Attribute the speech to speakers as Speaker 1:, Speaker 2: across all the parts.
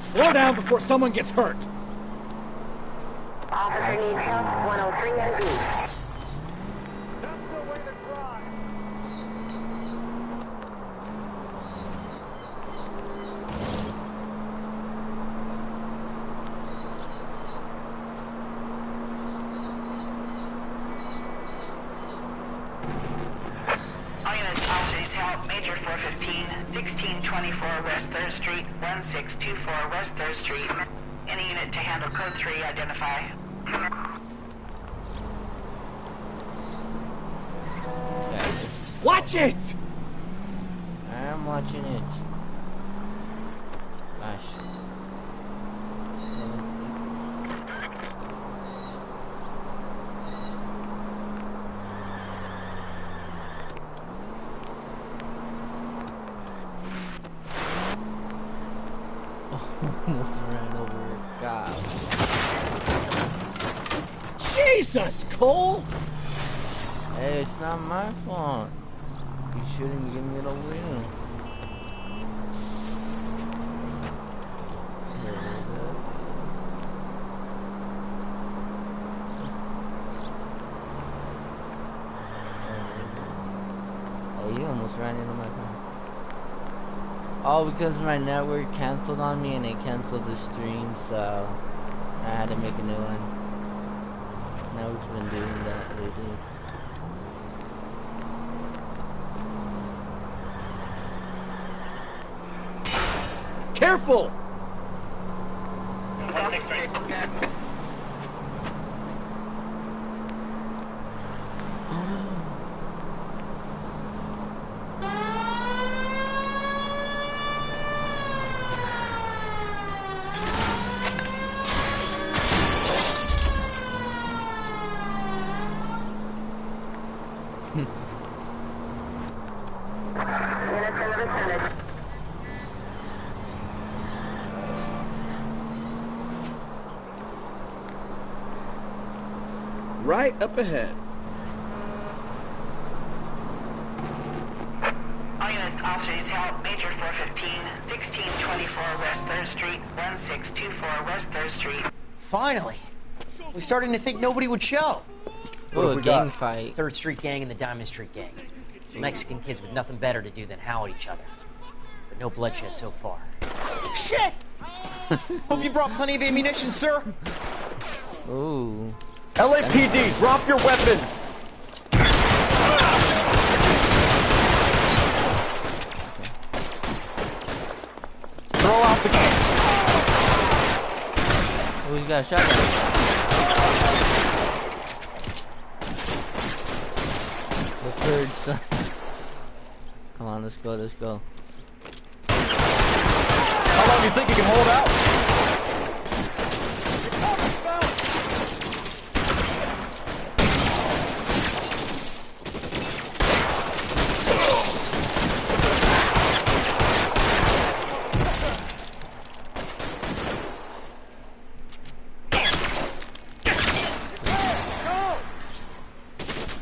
Speaker 1: Slow down before someone gets hurt.
Speaker 2: Officer needs help, 103 NB.
Speaker 3: That's the way to drive.
Speaker 4: All units, officer needs help. Major 415, 1624 West 3rd Street, 1624 West 3rd Street. Any unit to handle code 3, identify.
Speaker 1: Watch it!
Speaker 5: I'm watching it. Gosh. Almost ran over it. God.
Speaker 1: Jesus, Cole!
Speaker 5: Hey, it's not my fault. You shouldn't give me the win. Oh, you almost ran into my car. Oh, because my network canceled on me and it canceled the stream, so I had to make a new one. Network's been doing that lately.
Speaker 1: Careful!
Speaker 2: Units in the vicinity.
Speaker 1: Right up ahead.
Speaker 4: All units, officer needs help. Major 415, 1624 West 3rd Street, 1624 West 3rd Street.
Speaker 6: Finally! We're starting to think nobody would show.
Speaker 5: Oh, a gang fight.
Speaker 6: 3rd Street Gang and the Diamond Street Gang. Some Mexican kids with nothing better to do than howl at each other. But no bloodshed so far. Shit! Hope you brought plenty of ammunition, sir.
Speaker 5: Ooh.
Speaker 1: LAPD, drop your weapons! Throw out the gun!
Speaker 5: Oh, he's got a shotgun. The third son. Come on, let's go, let's go.
Speaker 1: How long do you think you can hold out?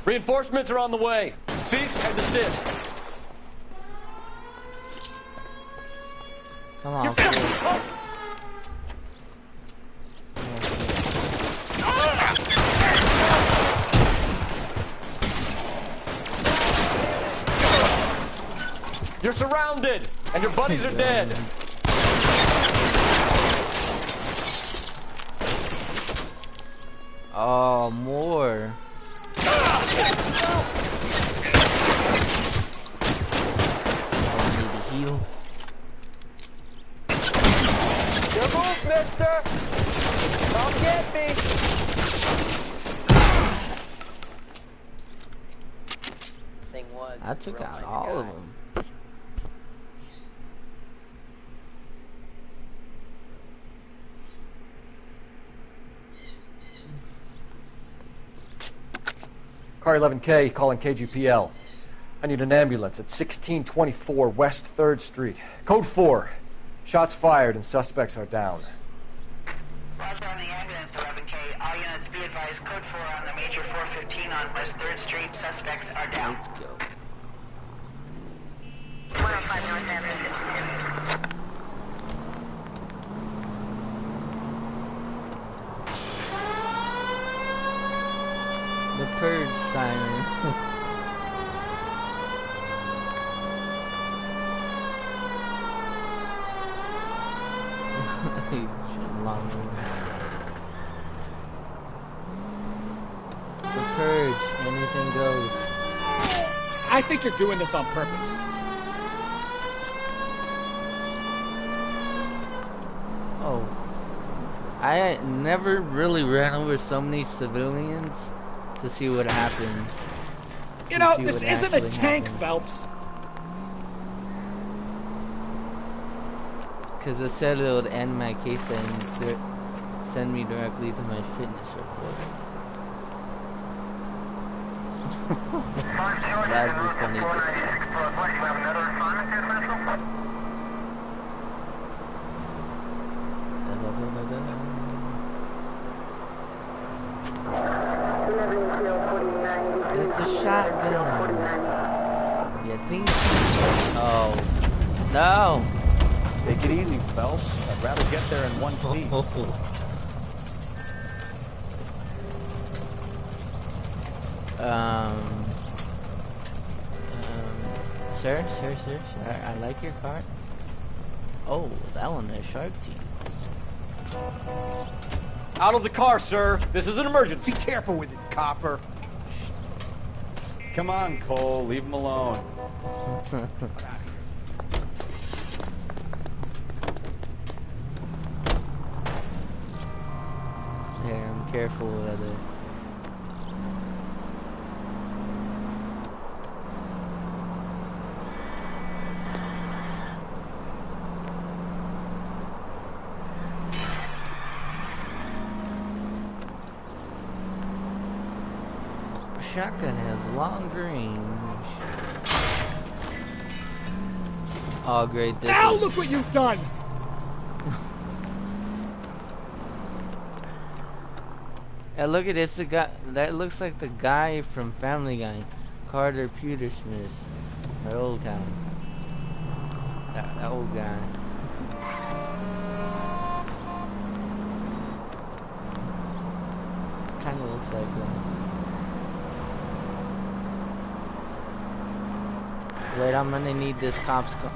Speaker 1: Reinforcements are on the way. Cease and desist.
Speaker 5: Come on.
Speaker 1: You're surrounded, and your buddies are dead.
Speaker 5: Oh, more. I need to heal.
Speaker 3: Good move, mister! Come get me!
Speaker 6: Thing was,
Speaker 5: I took
Speaker 6: real
Speaker 5: out
Speaker 6: nice
Speaker 5: all
Speaker 6: guy.
Speaker 5: of them.
Speaker 7: Car 11K calling KGPL. I need an ambulance at 1624 West 3rd Street. Code 4. Shots fired and suspects are down.
Speaker 4: Roger on the ambulance, 11K. All units be advised, code 4 on the Major 415 on West 3rd Street. Suspects are down.
Speaker 5: Let's go.
Speaker 2: 105 North Avenue, 52.
Speaker 5: The Purge, anything goes.
Speaker 8: I think you're doing this on purpose.
Speaker 5: Oh. I never really ran over so many civilians to see what happens.
Speaker 8: You know, this isn't a tank, Phelps.
Speaker 5: Because it said it would end my case and send me directly to my fitness report. That'd be funny to see. It's a shotgun. You think? Oh. No!
Speaker 1: Take it easy, Phelps. I'd rather get there in one piece.
Speaker 5: Sir, I like your car. Oh, that one is Shark Teeth.
Speaker 1: Out of the car, sir. This is an emergency.
Speaker 8: Be careful with it, copper.
Speaker 1: Come on, Cole. Leave him alone.
Speaker 5: There, I'm careful with it. Shotgun has long range. Oh great, this
Speaker 8: Now
Speaker 5: is...
Speaker 8: look what you've done!
Speaker 5: Yeah, look at this, the guy that looks like the guy from Family Guy, Carter Petersmith, that old guy. That old guy. Kinda looks like him. Wait, I'm gonna need this cop's car.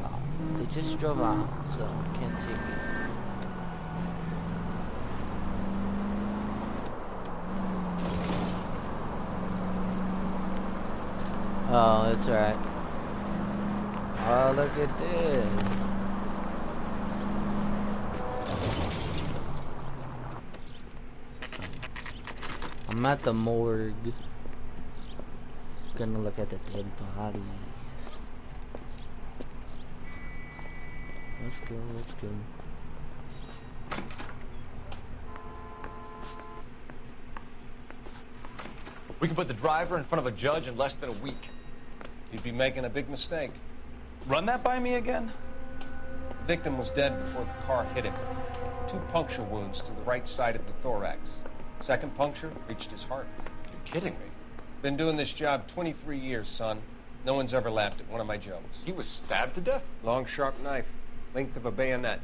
Speaker 5: Oh, they just drove off, so can't take it. Oh, it's alright. Oh, look at this. I'm at the morgue. Gonna look at the dead bodies. Let's go, let's go.
Speaker 1: We can put the driver in front of a judge in less than a week.
Speaker 9: You'd be making a big mistake.
Speaker 1: Run that by me again?
Speaker 9: The victim was dead before the car hit him. 2 puncture wounds to the right side of the thorax. Second puncture reached his heart.
Speaker 1: You're kidding me.
Speaker 9: Been doing this job 23 years, son. No one's ever laughed at one of my jokes.
Speaker 1: He was stabbed to death?
Speaker 9: Long, sharp knife. Length of a bayonet.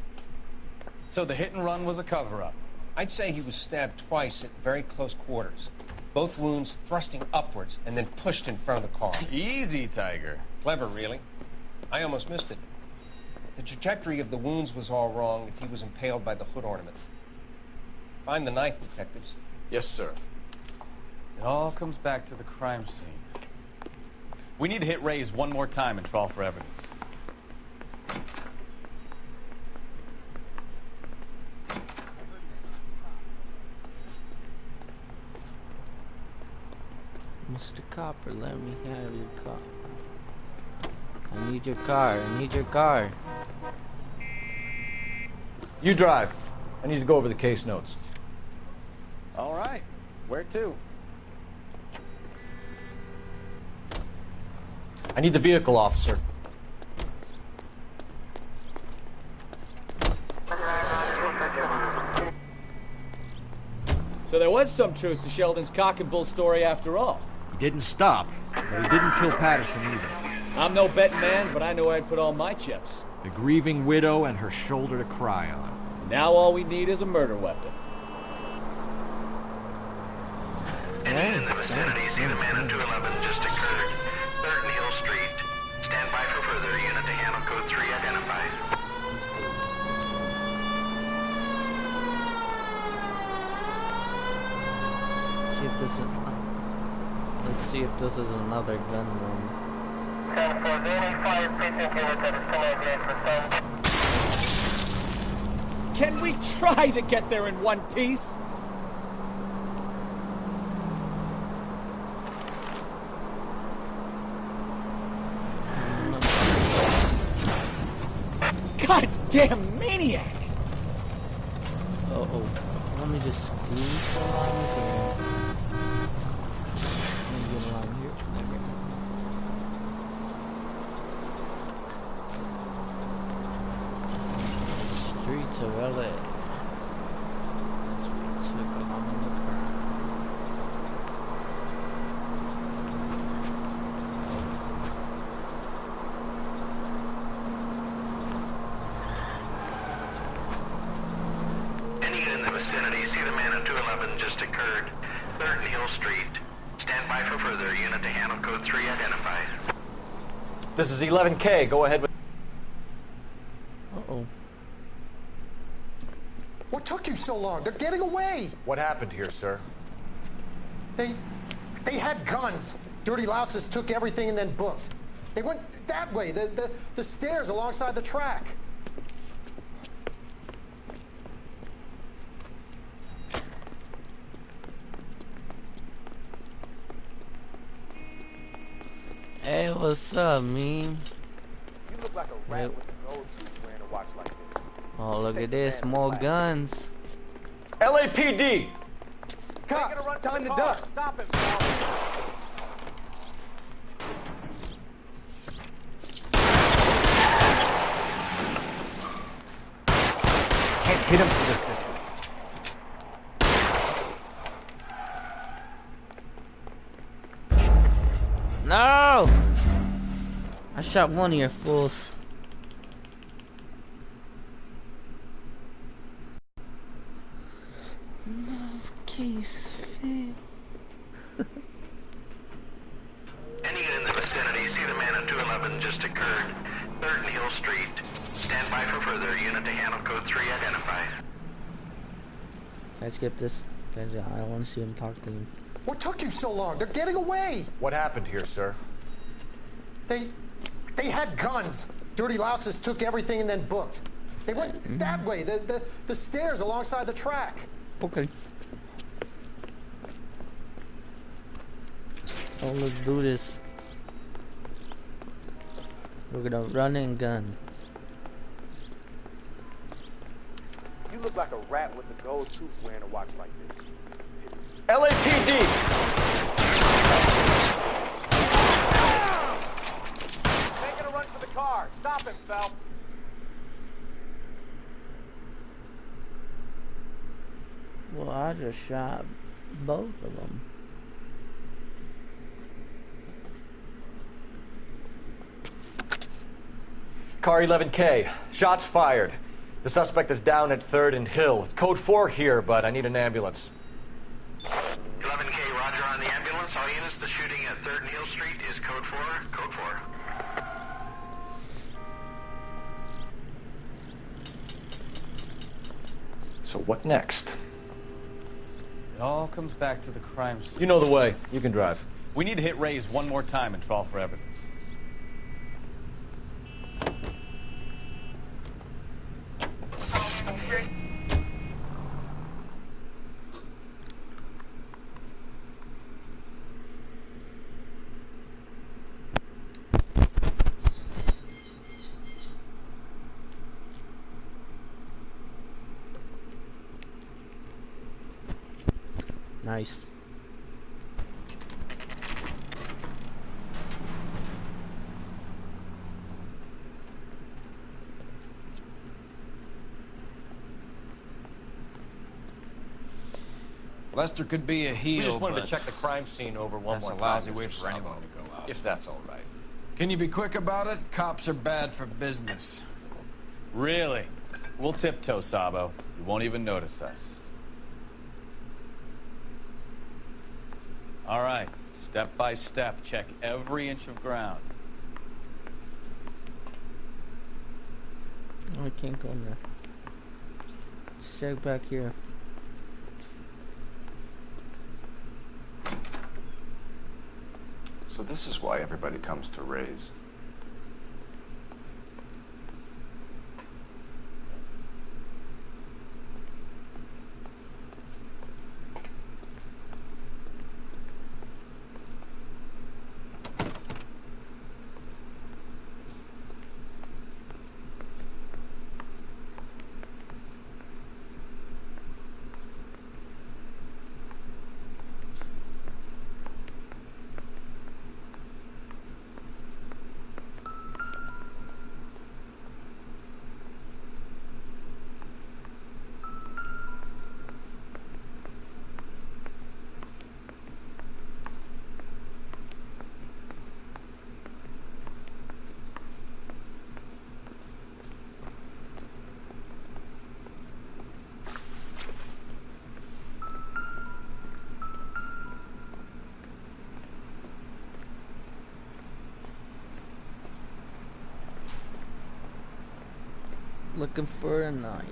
Speaker 1: So the hit and run was a cover-up.
Speaker 9: I'd say he was stabbed twice at very close quarters. Both wounds thrusting upwards and then pushed in front of the car.
Speaker 1: Easy, Tiger.
Speaker 9: Clever, really. I almost missed it. The trajectory of the wounds was all wrong if he was impaled by the hood ornament. Find the knife, detectives.
Speaker 1: Yes, sir. It all comes back to the crime scene. We need to hit Ray's one more time and trawl for evidence.
Speaker 5: Mr. Copper, let me have your car. I need your car. I need your car.
Speaker 7: You drive. I need to go over the case notes.
Speaker 1: All right. Where to?
Speaker 7: I need the vehicle, officer.
Speaker 8: So there was some truth to Sheldon's cock and bull story after all.
Speaker 10: He didn't stop, but he didn't kill Patterson either.
Speaker 8: I'm no betting man, but I know where I'd put all my chips.
Speaker 10: The grieving widow and her shoulder to cry on.
Speaker 8: Now all we need is a murder weapon.
Speaker 11: Any in the vicinity, see the man in 211 just occurred. 3rd and Hill Street. Stand by for further. Unit to handle code 3 identified.
Speaker 5: is it? Let's see if this is another gun room.
Speaker 8: Can we try to get there in one piece? Goddamn maniac!
Speaker 5: Uh-oh. Let me just squeeze along here. Let me get along here. Okay. Streets of LA. As we took along the crowd.
Speaker 11: Vicinity, see the man in 211 just occurred. 3rd and Hill Street. Stand by for further. Unit to handle code 3 identified.
Speaker 7: This is 11K. Go ahead with...
Speaker 5: Uh-oh.
Speaker 12: What took you so long? They're getting away!
Speaker 7: What happened here, sir?
Speaker 12: They had guns. Dirty louses took everything and then booked. They went that way, the stairs alongside the track.
Speaker 5: Hey, what's up, meme?
Speaker 3: You look like a rat with a gold tooth wearing a watch like this.
Speaker 5: Oh, look at this, more guns.
Speaker 7: LAPD!
Speaker 12: Cops, time to duck.
Speaker 3: Stop it, pal.
Speaker 7: Can't hit him from this distance.
Speaker 5: No! I shot one of your fools. No, case fail.
Speaker 11: Any unit in the vicinity, see the man in 211 just occurred. 3rd and Hill Street. Stand by for further. Unit to handle code 3 identified.
Speaker 5: Can I skip this? Guys, I don't want to see him talk to him.
Speaker 12: What took you so long? They're getting away!
Speaker 7: What happened here, sir?
Speaker 12: They had guns. Dirty louses took everything and then booked. They went that way, the stairs alongside the track.
Speaker 5: Okay. Oh, let's do this. We're gonna run and gun.
Speaker 3: You look like a rat with a gold tooth wearing a watch like this.
Speaker 7: LAPD!
Speaker 3: Making a run for the car. Stop him, Phelps.
Speaker 5: Well, I just shot both of them.
Speaker 7: Car 11K. Shots fired. The suspect is down at 3rd and Hill. It's code 4 here, but I need an ambulance.
Speaker 11: 11K, roger on the ambulance. All units, the shooting at 3rd and Hill Street is code 4. Code 4.
Speaker 7: So what next?
Speaker 1: It all comes back to the crime scene.
Speaker 7: You know the way. You can drive.
Speaker 1: We need to hit Ray's one more time and trawl for evidence.
Speaker 5: Nice.
Speaker 9: Lester could be a heel,
Speaker 13: We just wanted
Speaker 9: but
Speaker 13: to check the crime scene over one
Speaker 9: that's
Speaker 13: more
Speaker 9: a
Speaker 13: time.
Speaker 9: lousy way
Speaker 13: Mr.
Speaker 9: for anyone
Speaker 13: Sabo,
Speaker 9: to go out.
Speaker 13: If that's all right.
Speaker 9: Can you be quick about it? Cops are bad for business.
Speaker 1: Really? We'll tiptoe, Sabo. You won't even notice us. All right, step by step, check every inch of ground.
Speaker 5: Oh, I can't go in there. Check back here.
Speaker 13: So this is why everybody comes to Ray's.
Speaker 5: Looking for a knife.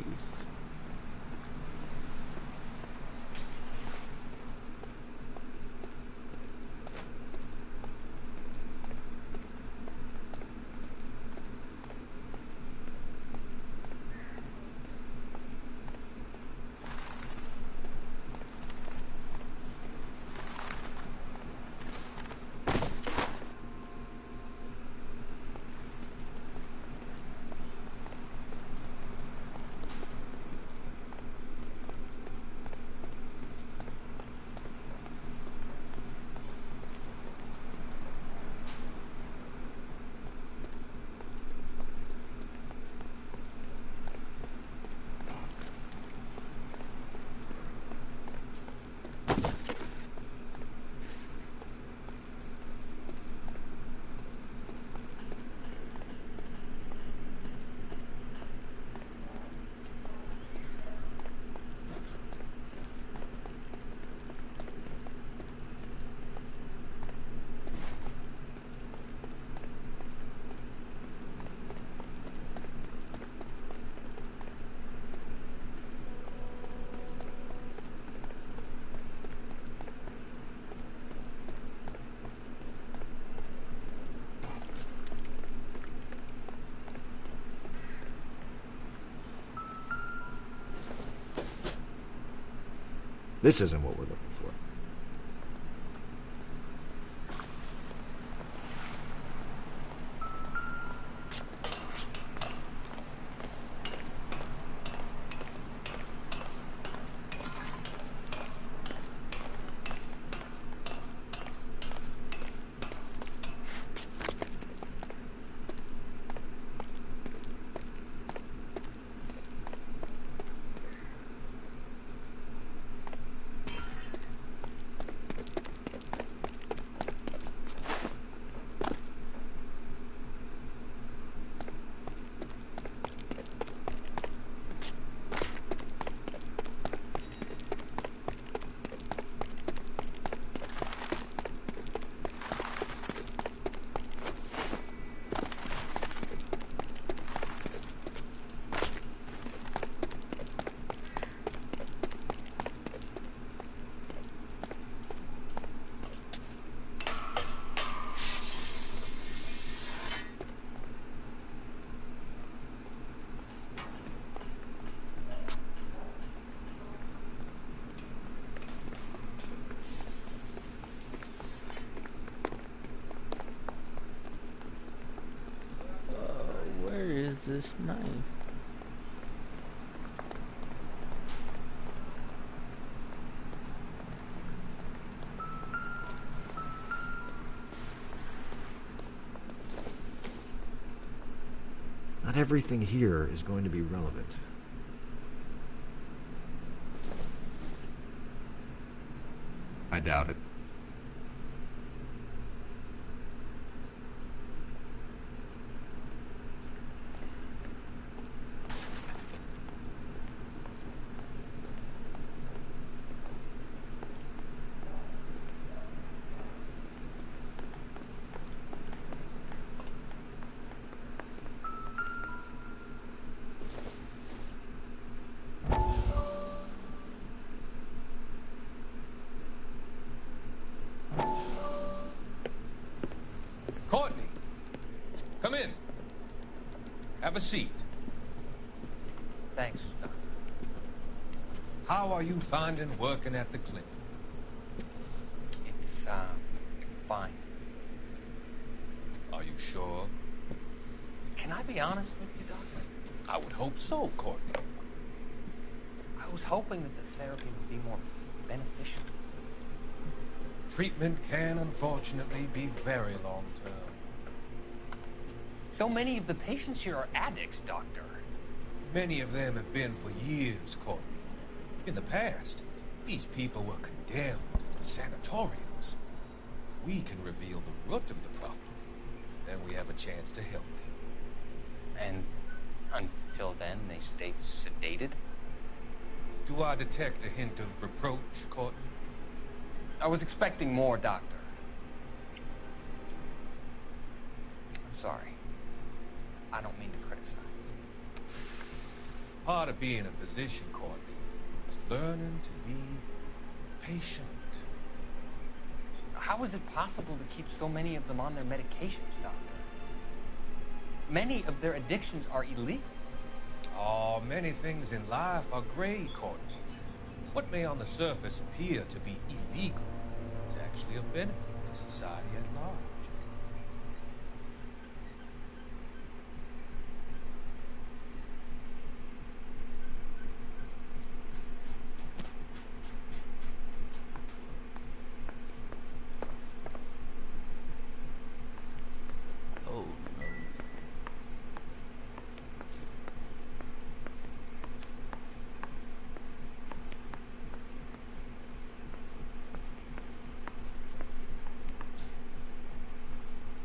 Speaker 10: This isn't what we're looking for.
Speaker 5: Where is this knife?
Speaker 10: Not everything here is going to be relevant. I doubt it.
Speaker 14: Come in. Have a seat.
Speaker 6: Thanks, Doctor.
Speaker 14: How are you finding working at the clinic?
Speaker 6: It's, fine.
Speaker 14: Are you sure?
Speaker 6: Can I be honest with you, Doctor?
Speaker 14: I would hope so, Courtney.
Speaker 6: I was hoping that the therapy would be more beneficial.
Speaker 14: Treatment can, unfortunately, be very long-term.
Speaker 6: So many of the patients here are addicts, Doctor.
Speaker 14: Many of them have been for years, Courtney. In the past, these people were condemned to sanatoriums. We can reveal the root of the problem. Then we have a chance to help them.
Speaker 6: And until then, they stay sedated?
Speaker 14: Do I detect a hint of reproach, Courtney?
Speaker 6: I was expecting more, Doctor. I'm sorry. I don't mean to criticize.
Speaker 14: Part of being a physician, Courtney, is learning to be patient.
Speaker 6: How is it possible to keep so many of them on their medications, Doctor? Many of their addictions are illegal.
Speaker 14: Oh, many things in life are gray, Courtney. What may on the surface appear to be illegal is actually of benefit to society at large.
Speaker 5: Oh, no.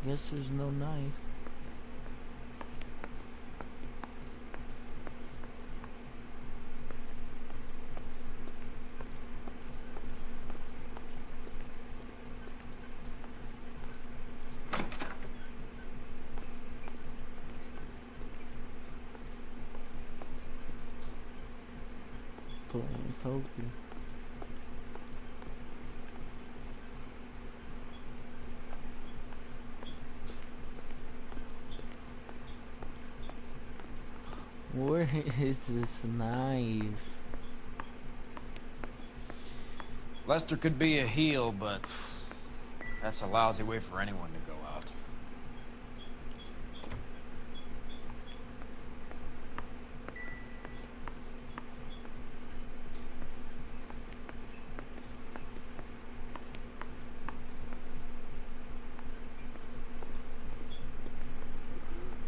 Speaker 5: Guess there's no knife. Playing poker. Where is this knife?
Speaker 15: Lester could be a heel, but that's a lousy way for anyone to go out.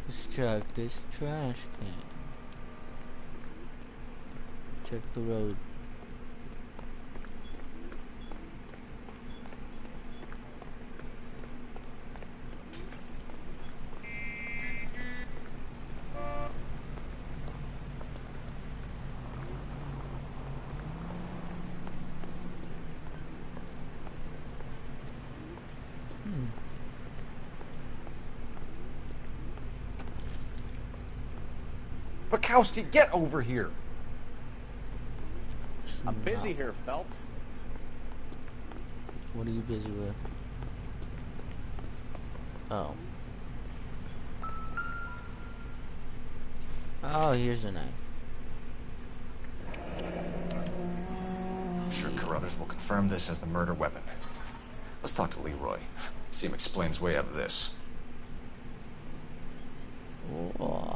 Speaker 5: Let's check this trash can. Check the road.
Speaker 7: Bukowski, get over here.
Speaker 1: I'm busy here, Phelps.
Speaker 5: What are you busy with? Oh. Oh, here's a knife.
Speaker 16: I'm sure Carruthers will confirm this as the murder weapon. Let's talk to Leroy. See him explain his way out of this.
Speaker 5: Whoa.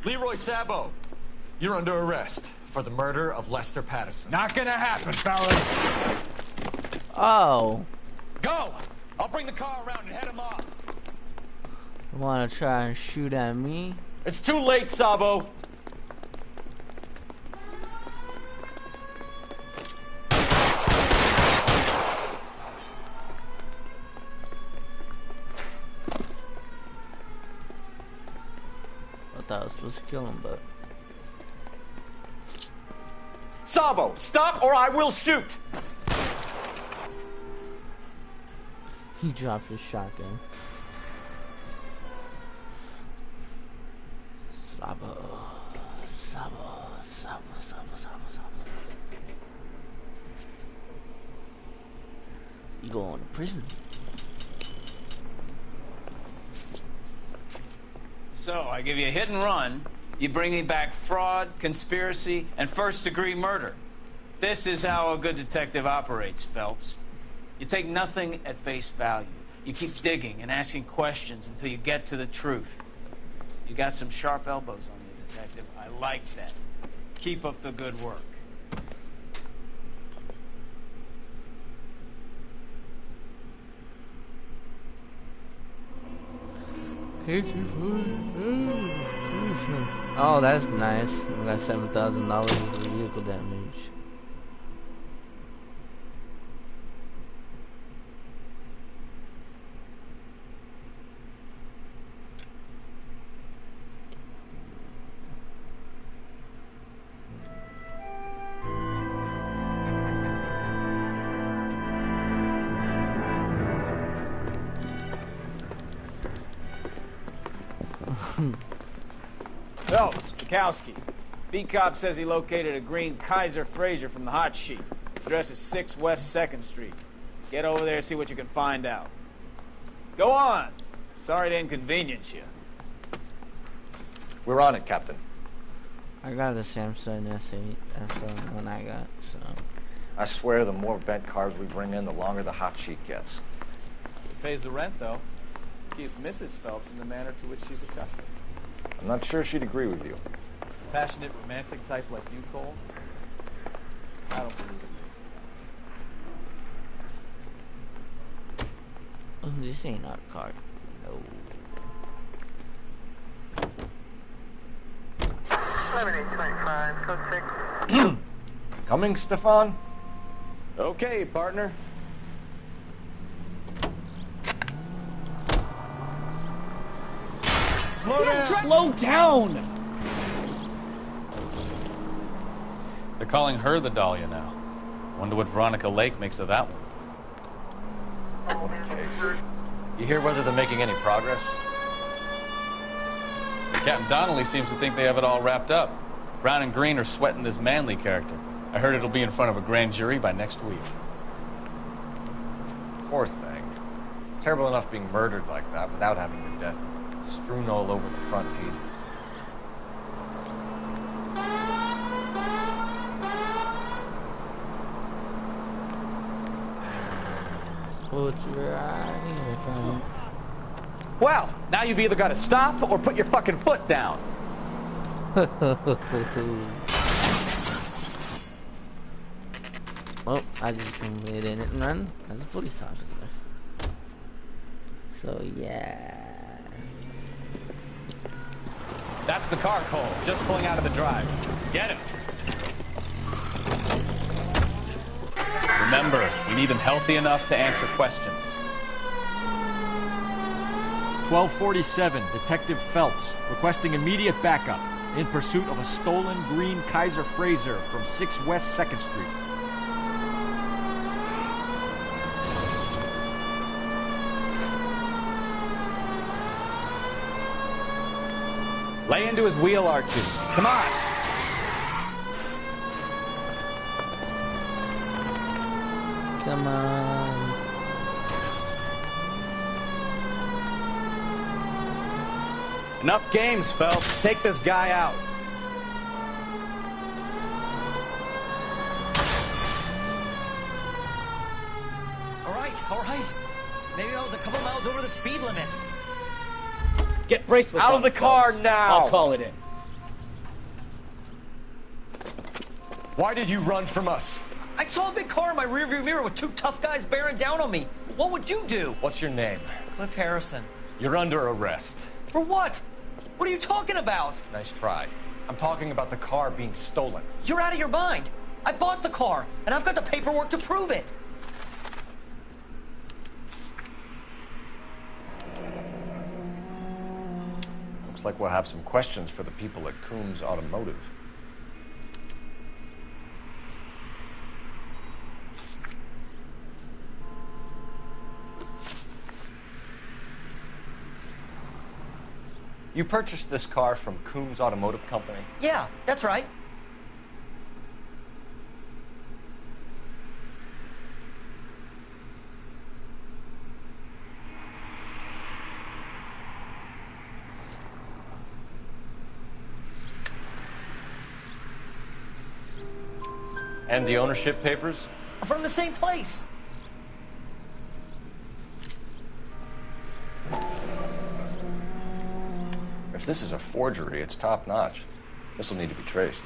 Speaker 16: Leroy Sabo, you're under arrest for the murder of Lester Patterson.
Speaker 1: Not gonna happen, fellas.
Speaker 5: Oh.
Speaker 1: Go! I'll bring the car around and head him off.
Speaker 5: You wanna try and shoot at me?
Speaker 7: It's too late, Sabo.
Speaker 5: I thought I was supposed to kill him, but...
Speaker 7: Sabo, stop or I will shoot!
Speaker 5: He dropped his shotgun. Sabo, Sabo, Sabo, You going to prison?
Speaker 17: So, I give you a hit and run. You bring me back fraud, conspiracy, and first-degree murder. This is how a good detective operates, Phelps. You take nothing at face value. You keep digging and asking questions until you get to the truth. You got some sharp elbows on you, detective. I like that. Keep up the good work.
Speaker 5: Oh, that's nice. We got $7,000 for vehicle damage.
Speaker 15: Phelps, Bukowski. Beat cop says he located a green Kaiser Fraser from the hot sheet. Address is 6 West 2nd Street. Get over there and see what you can find out. Go on. Sorry to inconvenience you.
Speaker 7: We're on it, Captain.
Speaker 5: I got a Samsung S8. That's the one I got, so.
Speaker 7: I swear the more bent cars we bring in, the longer the hot sheet gets.
Speaker 3: It pays the rent, though. Keeps Mrs. Phelps in the manner to which she's accustomed.
Speaker 7: I'm not sure she'd agree with you.
Speaker 3: Passionate, romantic type like you, Cole? I don't believe it.
Speaker 5: Oh, this ain't our car. No.
Speaker 2: 11:25, code 6.
Speaker 7: Coming, Stefan?
Speaker 3: Okay, partner.
Speaker 8: Slow down!
Speaker 1: They're calling her the Dahlia now. Wonder what Veronica Lake makes of that one.
Speaker 7: What a case. You hear whether they're making any progress?
Speaker 1: Captain Donnelly seems to think they have it all wrapped up. Brown and Green are sweating this Manley character. I heard it'll be in front of a grand jury by next week.
Speaker 7: Poor thing. Terrible enough being murdered like that without having your death strewn all over the front pages.
Speaker 5: What's right here, fam?
Speaker 1: Well, now you've either got to stop or put your fucking foot down.
Speaker 5: Well, I just completed it and run as a police officer. So, yeah.
Speaker 1: That's the car, Cole. Just pulling out of the drive. Get him. Remember, we need him healthy enough to answer questions.
Speaker 7: 1247, Detective Phelps, requesting immediate backup in pursuit of a stolen green Kaiser Fraser from 6 West 2nd Street.
Speaker 1: Lay into his wheel, R2. Come on.
Speaker 5: Come on.
Speaker 1: Enough games, Phelps. Take this guy out.
Speaker 6: All right. Maybe I was a couple miles over the speed limit.
Speaker 8: Get bracelets
Speaker 7: Out
Speaker 8: on
Speaker 7: of the
Speaker 8: it,
Speaker 7: car
Speaker 8: Phelps.
Speaker 7: now!
Speaker 8: I'll call it in.
Speaker 7: Why did you run from us?
Speaker 6: I saw a big car in my rearview mirror with 2 tough guys bearing down on me. What would you do?
Speaker 7: What's your name?
Speaker 6: Cliff Harrison.
Speaker 7: You're under arrest.
Speaker 6: For what? What are you talking about?
Speaker 7: Nice try. I'm talking about the car being stolen.
Speaker 6: You're out of your mind. I bought the car, and I've got the paperwork to prove it.
Speaker 7: Looks like we'll have some questions for the people at Coombs Automotive. You purchased this car from Coombs Automotive Company?
Speaker 6: Yeah, that's right.
Speaker 7: And the ownership papers?
Speaker 6: Are from the same place.
Speaker 7: If this is a forgery, it's top-notch. This will need to be traced.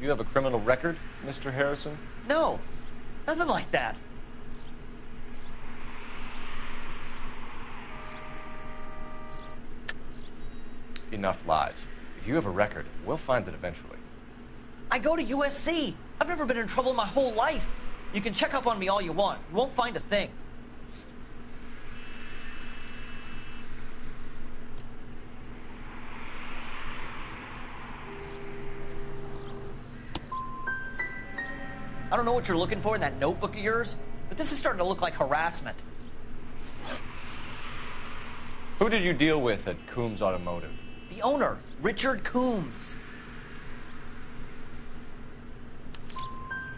Speaker 7: You have a criminal record, Mr. Harrison?
Speaker 6: No, nothing like that.
Speaker 7: Enough lies. If you have a record, we'll find it eventually.
Speaker 6: I go to USC. I've never been in trouble my whole life. You can check up on me all you want. You won't find a thing. I don't know what you're looking for in that notebook of yours, but this is starting to look like harassment.
Speaker 7: Who did you deal with at Coombs Automotive?
Speaker 6: The owner, Richard Coombs.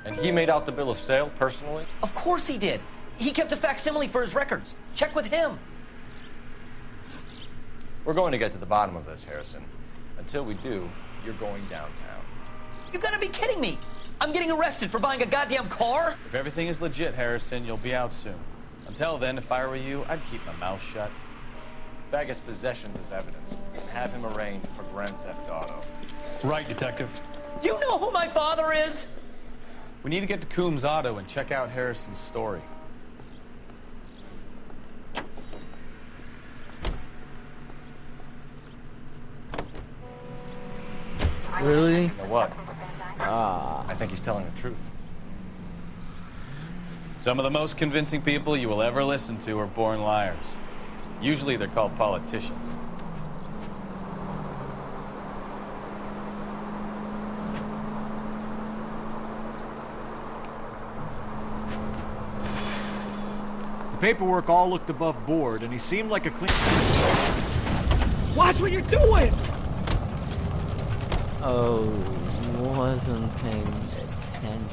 Speaker 7: And he made out the bill of sale personally?
Speaker 6: Of course he did. He kept a facsimile for his records. Check with him.
Speaker 7: We're going to get to the bottom of this, Harrison. Until we do, you're going downtown.
Speaker 6: You gotta be kidding me! I'm getting arrested for buying a goddamn car?
Speaker 1: If everything is legit, Harrison, you'll be out soon. Until then, if I were you, I'd keep my mouth shut.
Speaker 7: Fag his possessions as evidence and have him arraigned for grand theft auto.
Speaker 1: Right, Detective.
Speaker 6: Do you know who my father is?
Speaker 1: We need to get to Coombs Auto and check out Harrison's story.
Speaker 5: Really?
Speaker 7: You know what?
Speaker 5: Ah.
Speaker 7: I think he's telling the truth.
Speaker 1: Some of the most convincing people you will ever listen to are born liars. Usually they're called politicians.
Speaker 10: The paperwork all looked above board, and he seemed like a clean... Watch what you're doing!
Speaker 5: Oh, wasn't paying attention.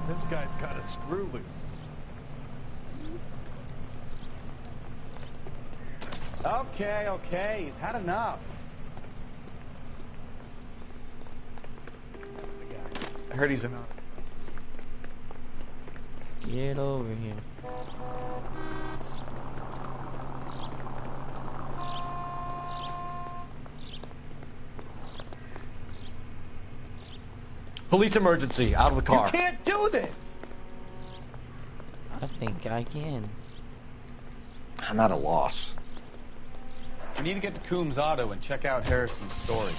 Speaker 18: This guy's got a screw loose.
Speaker 1: Okay, he's had enough.
Speaker 18: That's the guy. I heard he's an honest.
Speaker 5: Get over here.
Speaker 7: Police emergency, out of the car.
Speaker 18: You can't do this!
Speaker 5: I think I can.
Speaker 7: I'm at a loss.
Speaker 1: We need to get to Coombs Auto and check out Harrison's story.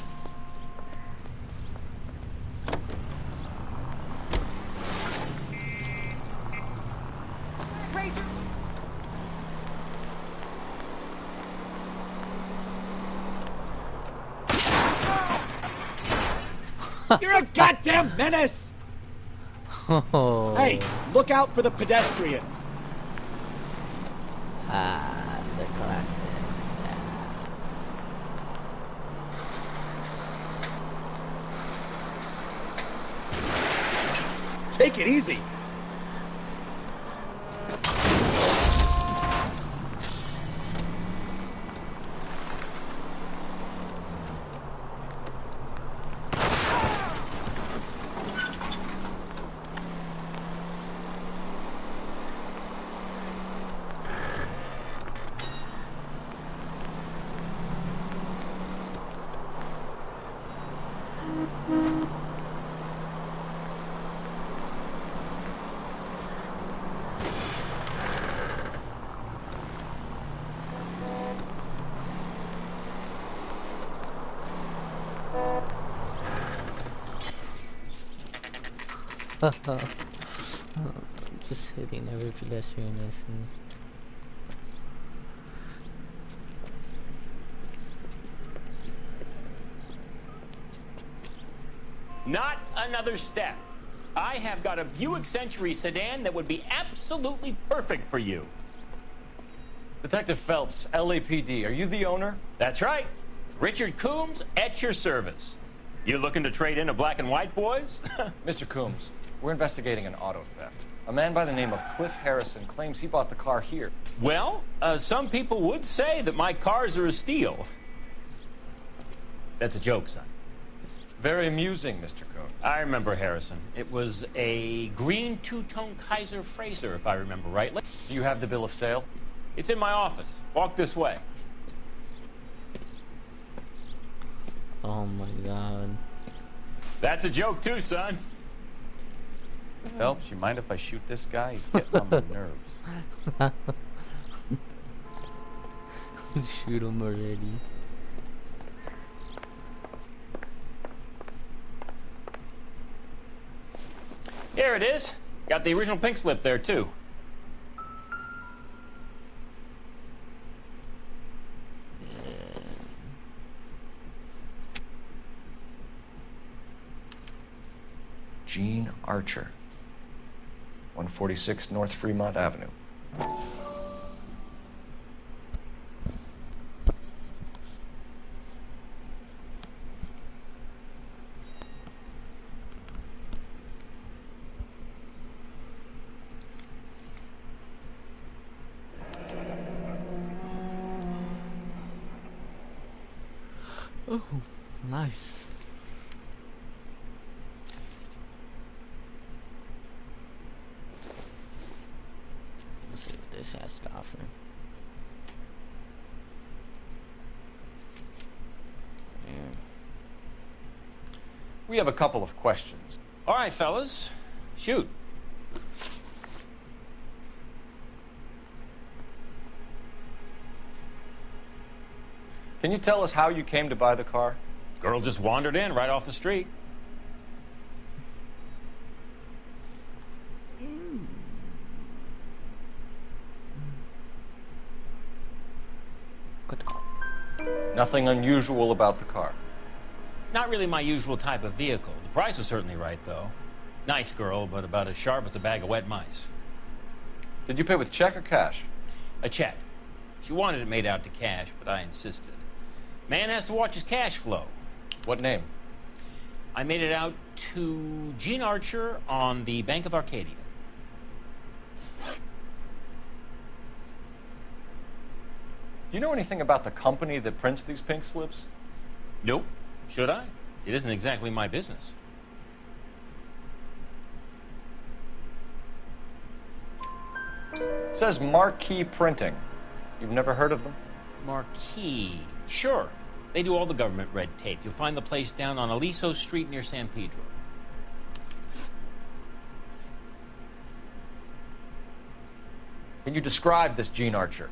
Speaker 8: You're a goddamn menace!
Speaker 5: Oh.
Speaker 8: Hey, look out for the pedestrians.
Speaker 5: Ah, the classics.
Speaker 8: Take it easy.
Speaker 5: Just hitting every pedestrian I see.
Speaker 19: Not another step. I have got a Buick Century sedan that would be absolutely perfect for you.
Speaker 7: Detective Phelps, LAPD, are you the owner?
Speaker 19: That's right. Richard Coombs at your service. You looking to trade in a black and white, boys?
Speaker 7: Mr. Coombs, we're investigating an auto theft. A man by the name of Cliff Harrison claims he bought the car here.
Speaker 19: Well, some people would say that my cars are a steal. That's a joke, son.
Speaker 7: Very amusing, Mr. Coombs.
Speaker 19: I remember Harrison. It was a green two-tone Kaiser Frazer, if I remember right.
Speaker 7: Do you have the bill of sale?
Speaker 19: It's in my office. Walk this way.
Speaker 5: Oh my God.
Speaker 19: That's a joke too, son.
Speaker 1: Phelps, you mind if I shoot this guy? He's getting on my nerves.
Speaker 5: Shoot him already.
Speaker 19: Here it is. Got the original pink slip there too.
Speaker 16: Gene Archer, 146 North Fremont Avenue.
Speaker 5: Oh, nice. Let's see what this has to offer. Yeah.
Speaker 7: We have a couple of questions.
Speaker 19: All right, fellas. Shoot.
Speaker 7: Can you tell us how you came to buy the car?
Speaker 19: Girl just wandered in right off the street.
Speaker 7: Nothing unusual about the car.
Speaker 19: Not really my usual type of vehicle. The price was certainly right, though. Nice girl, but about as sharp as a bag of wet mice.
Speaker 7: Did you pay with check or cash?
Speaker 19: A check. She wanted it made out to cash, but I insisted. Man has to watch his cash flow.
Speaker 7: What name?
Speaker 19: I made it out to Gene Archer on the Bank of Arcadia.
Speaker 7: Do you know anything about the company that prints these pink slips?
Speaker 19: Nope. Should I? It isn't exactly my business.
Speaker 7: It says Marquee Printing. You've never heard of them?
Speaker 19: Marquee. Sure. They do all the government red tape. You'll find the place down on Aliso Street near San Pedro.
Speaker 7: Can you describe this Gene Archer?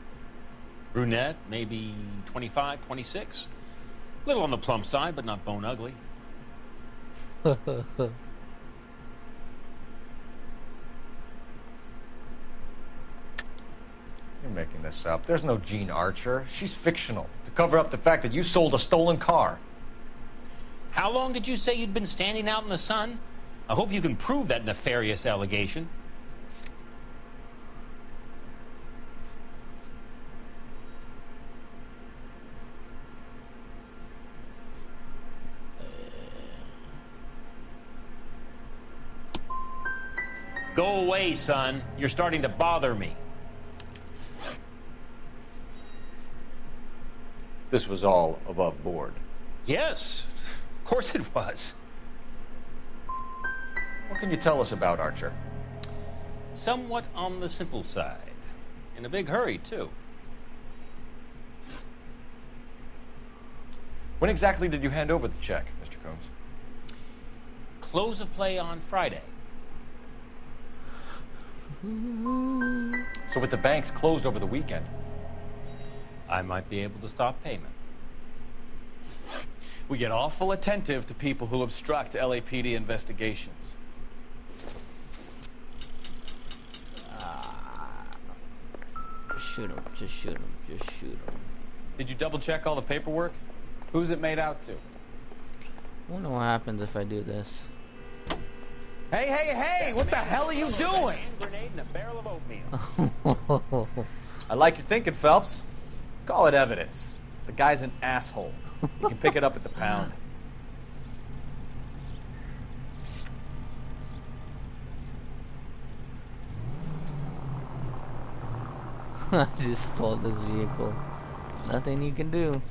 Speaker 19: Brunette, maybe 25, 26. Little on the plump side, but not bone ugly.
Speaker 7: You're making this up. There's no Gene Archer. She's fictional to cover up the fact that you sold a stolen car.
Speaker 19: How long did you say you'd been standing out in the sun? I hope you can prove that nefarious allegation. Go away, son. You're starting to bother me.
Speaker 7: This was all above board.
Speaker 19: Yes, of course it was.
Speaker 7: What can you tell us about Archer?
Speaker 19: Somewhat on the simple side. In a big hurry, too.
Speaker 7: When exactly did you hand over the check, Mr. Combs?
Speaker 19: Close of play on Friday.
Speaker 7: So with the banks closed over the weekend,
Speaker 19: I might be able to stop payment.
Speaker 1: We get awful attentive to people who obstruct LAPD investigations.
Speaker 5: Just shoot him, just shoot him, just shoot him.
Speaker 1: Did you double check all the paperwork? Who's it made out to?
Speaker 5: I wonder what happens if I do this.
Speaker 1: Hey, hey, hey! What the hell are you doing? I like your thinking, Phelps. Call it evidence. The guy's an asshole. You can pick it up at the pound.
Speaker 5: I just stole this vehicle. Nothing you can do.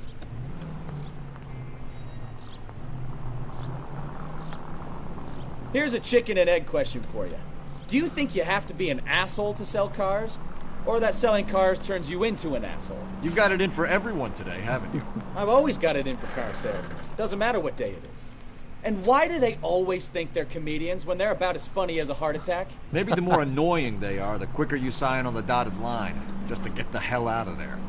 Speaker 15: Here's a chicken and egg question for you. Do you think you have to be an asshole to sell cars? Or that selling cars turns you into an asshole?
Speaker 10: You've got it in for everyone today, haven't you?
Speaker 15: I've always got it in for car salesmen. Doesn't matter what day it is. And why do they always think they're comedians when they're about as funny as a heart attack?
Speaker 10: Maybe the more annoying they are, the quicker you sign on the dotted line, just to get the hell out of there.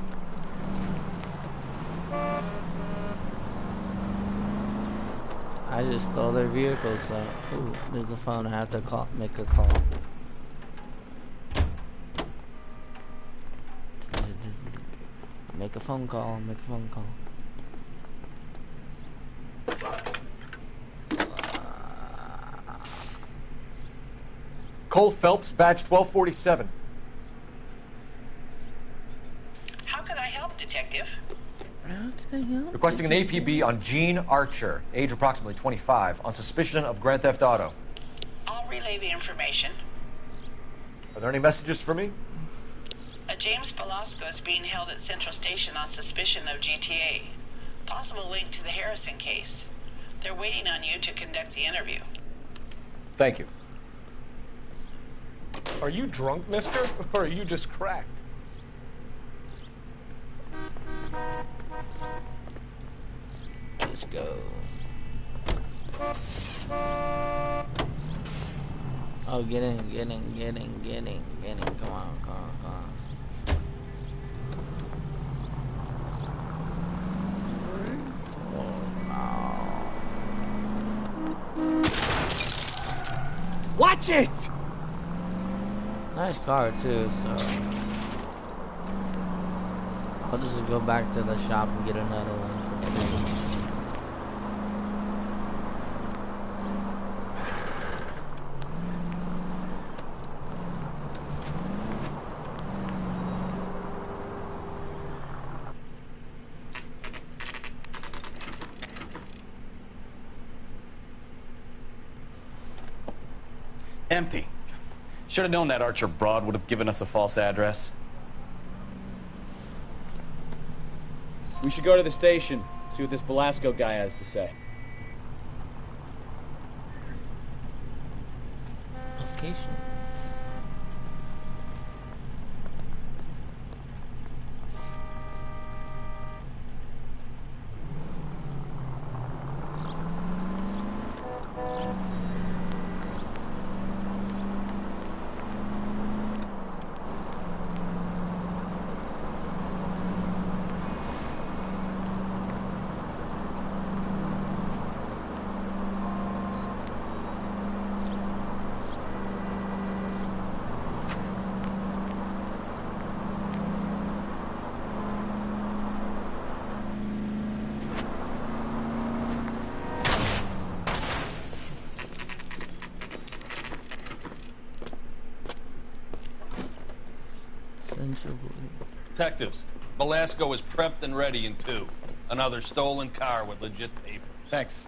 Speaker 5: I just stole their vehicle, so ooh, there's a phone. I have to make a call. Make a phone call. Make a phone call.
Speaker 7: Cole Phelps, badge 1247.
Speaker 4: How can I help, Detective?
Speaker 5: How can I help?
Speaker 7: Requesting an APB on Gene Archer, age approximately 25, on suspicion of Grand Theft Auto.
Speaker 4: I'll relay the information.
Speaker 7: Are there any messages for me?
Speaker 4: A James Velasco is being held at Central Station on suspicion of GTA. Possible link to the Harrison case. They're waiting on you to conduct the interview.
Speaker 7: Thank you.
Speaker 3: Are you drunk, mister? Or are you just cracked?
Speaker 5: Let's go. Oh, get in. Come on.
Speaker 15: Watch it!
Speaker 5: Nice car too, so I'll just go back to the shop and get another one for free.
Speaker 1: Empty. Should have known that Archer broad would have given us a false address.
Speaker 15: We should go to the station, see what this Velasco guy has to say.
Speaker 5: Location.
Speaker 11: Detectives, Velasco is prepped and ready in 2. Another stolen car with legit papers.
Speaker 1: Thanks.